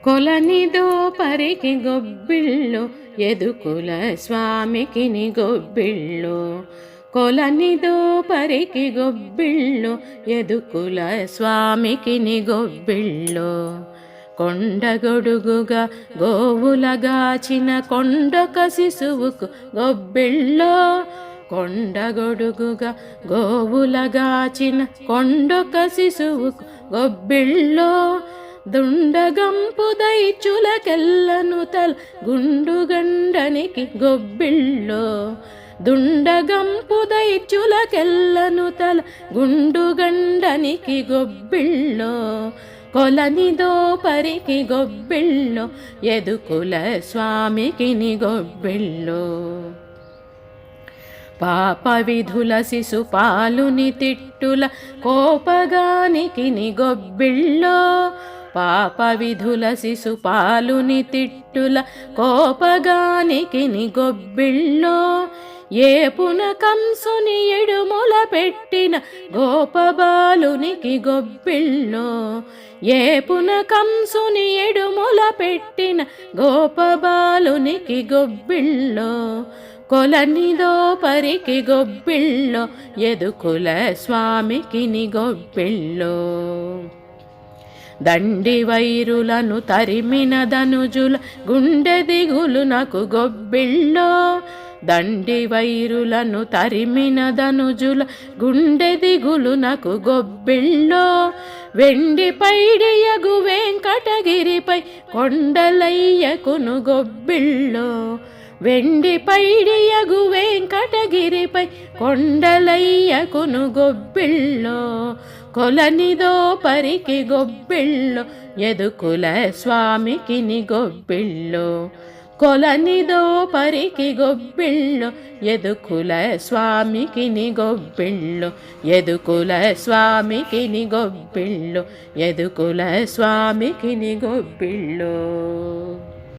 కొలనిదో పరికి గొబ్బిళ్ళు ఎదుకుల స్వామికి గొబ్బిళ్ళు. కొలనిదో పరికి గొబ్బిళ్ళు ఎదుకుల స్వామికి గొబ్బిళ్ళు. కొండగొడుగుగా గోవులగాచిన కొండొక శిశువుకు గొబ్బిళ్ళో. కొండగొడుగుగా గోవులగాచిన కొండొక శిశువుకు గొబ్బిళ్ళో. దుండగంపు దైచులకెల్లను తల గుండుగండనికి గొబ్బిళ్ళో. దుండగంపు దైచులకెల్లను తల గుండుగండనికి గొబ్బిళ్ళో. కొలనిదో పరికి గొబ్బిళ్ళో ఎదుకుల స్వామికి గొబ్బిళ్ళో. పాప విధుల శిశుపాలుని తిట్టుల కోపగానికి గొబ్బిళ్ళో. పాప విధుల శిశుపాలుని తిట్టుల కోపగానికి గొబ్బిళ్ళో. ఏపున కంసుని ఎడుముల పెట్టిన గోపబాలునికి గొబ్బిళ్ళో. ఏపున కంసుని ఎడుముల పెట్టిన గోపబాలునికి గొబ్బిళ్ళో. కొలనిదో పరికి గొబ్బిళ్ళో ఎదుకుల స్వామికి గొబ్బిళ్ళో. దండి వైరులను తరిమిన ధనుజుల గుండె దిగులునకు గొబ్బిళ్ళో. దండి వైరులను తరిమిన ధనుజుల గుండె దిగులునకు గొబ్బిళ్ళో. వెండి పైడియగు వెంకటగిరిపై కొండలయ్యకును గొబ్బిళ్ళో. వెండి పైడియగు వెంకటగిరిపై కొండలయ్యకును గొబ్బిళ్ళో. కొలనిదో పరికి గొబ్బిళ్ళో ఎదుకుల స్వామికి గొబ్బిళ్ళో. కొలనిదో పరికి గొబ్బిళ్ళో ఎదుకుల స్వామికి గొబ్బిళ్ళో. ఎదుకుల స్వామికి గొబ్బిళ్ళో. ఎదుకుల స్వామికి గొబ్బిళ్ళో.